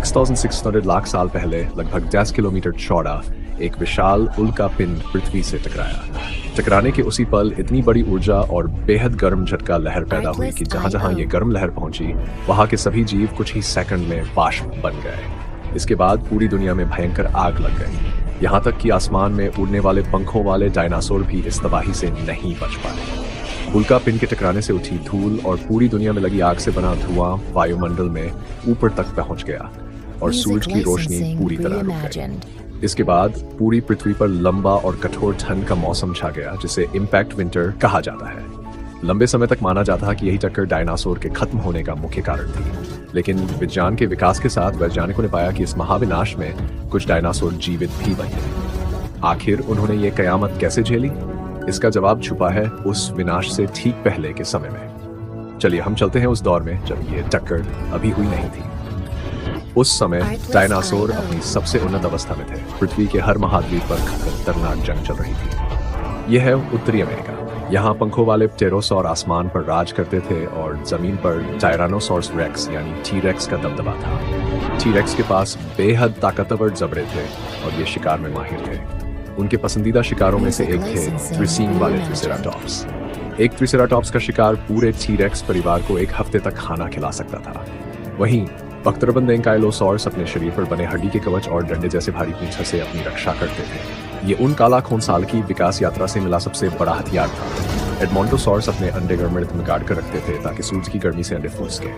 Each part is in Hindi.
6,600 लाख साल पहले लगभग 10 किलोमीटर चौड़ा एक विशाल उल्का पिंड पृथ्वी से टकराया। टकराने के उसी पल इतनी बड़ी ऊर्जा और बेहद गर्म झटका लहर पैदा हुई कि जहां जहां ये गर्म लहर पहुंची वहां के सभी जीव कुछ ही सेकंड में वाष्प बन गए। इसके बाद पूरी दुनिया में भयंकर आग लग गई, यहाँ तक कि आसमान में उड़ने वाले पंखों वाले डायनासोर भी इस तबाही से नहीं बच पाए। उल्का पिंड के टकराने से उठी धूल और पूरी दुनिया में लगी आग से बना धुआं वायुमंडल में ऊपर तक पहुंच गया और सूरज की रोशनी पूरी तरह रुक गई। इसके बाद पूरी पृथ्वी पर लंबा और कठोर ठंड का मौसम छा गया, जिसे इम्पैक्ट विंटर कहा जाता है। लंबे समय तक माना जाता है कि यही टक्कर डायनासोर के खत्म होने का मुख्य कारण थी, लेकिन विज्ञान के विकास के साथ वैज्ञानिकों ने पाया कि इस महाविनाश में कुछ डायनासोर जीवित भी बचे। आखिर उन्होंने ये कयामत कैसे झेली? इसका जवाब छुपा है उस विनाश से ठीक पहले के समय में। चलिए हम चलते हैं उस दौर में जब ये टक्कर अभी हुई नहीं थी। उस समय डायनासोर अपनी सबसे उन्नत अवस्था में थे। पृथ्वी के हर महाद्वीप पर खतरनाक जंग चल रही थी। यह है उत्तरी अमेरिका। यहाँ पंखों वाले प्टेरोसॉर आसमान पर राज करते थे और जमीन पर टायरानोसॉरस रेक्स यानी टी-रेक्स का दबदबा था। टी-रेक्स के पास बेहद ताकतवर जबड़े थे और ये शिकार में माहिर थे। उनके पसंदीदा शिकारों में से एक थे त्रिसींग वाले ट्रिसेराटॉप्स। एक ट्रिसेराटॉप्स का शिकार पूरे टी-रेक्स परिवार को एक हफ्ते तक खाना खिला सकता था। वहीं बख्तरबंद एंकाइलोसॉर्स अपने शरीर पर बने हड्डी के कवच और डंडे जैसे भारी पूंछ से अपनी रक्षा करते थे। ये उन काला खून साल की विकास यात्रा से मिला सबसे बड़ा हथियार था। एडमोंटोसॉर्स अपने अंडे गर्मित में गाड़ कर रखते थे ताकि सूरज की गर्मी से अंडे फूट सके।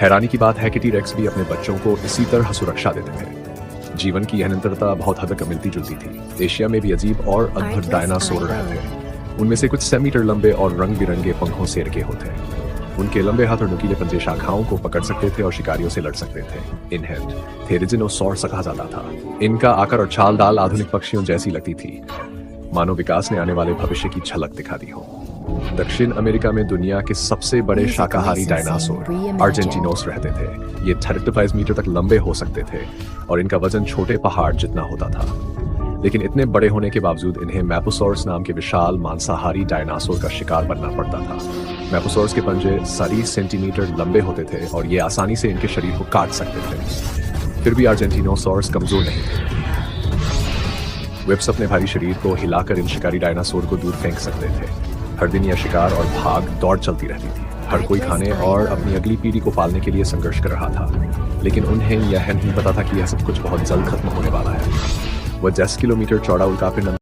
हैरानी की बात है कि टी-रेक्स भी अपने बच्चों को इसी तरह सुरक्षा देते थे। जीवन की यह निरंतरता बहुत हद तक मिलती जुलती थी। एशिया में भी अजीब और अद्भुत डायनासोर रहे थे। उनमें से कुछ 6 मीटर लंबे और रंग बिरंगे पंखों से के होते। उनके लंबे हाथ और नुकीले पंजे शाखाओं को पकड़ सकते थे और शिकारियों से लड़ सकते थे। इन्हें थेरिजिनोसॉर्स कहा जाता था। इनका आकार और चाल डाल आधुनिक पक्षियों जैसी लगती थी, मानव विकास ने आने वाले भविष्य की झलक दिखा दी हो। दक्षिण अमेरिका में दुनिया के सबसे बड़े शाकाहारी डायनासोर अर्जेंटिनोस रहते थे। ये 35 मीटर तक लंबे हो सकते थे और इनका वजन छोटे पहाड़ जितना होता था। लेकिन इतने बड़े होने के बावजूद इन्हें मैपोसॉर्स नाम के विशाल मांसाहारी डायनासोर का शिकार बनना पड़ता था। मैपोसॉर्स के पंजे 30 सेंटीमीटर लंबे होते थे और ये आसानी से इनके शरीर को काट सकते थे। फिर भी अर्जेंटिनोसॉर्स कमजोर नहीं थे। वेब्स अपने भारी शरीर को हिलाकर इन शिकारी डायनासोर को दूर फेंक सकते थे। हर दिन यह शिकार और भाग दौड़ चलती रहती थी। हर कोई खाने और अपनी अगली पीढ़ी को पालने के लिए संघर्ष कर रहा था, लेकिन उन्हें यह नहीं पता था कि यह सब कुछ बहुत जल्द खत्म होने वाला है। वह 10 किलोमीटर चौड़ा उल्कापिंड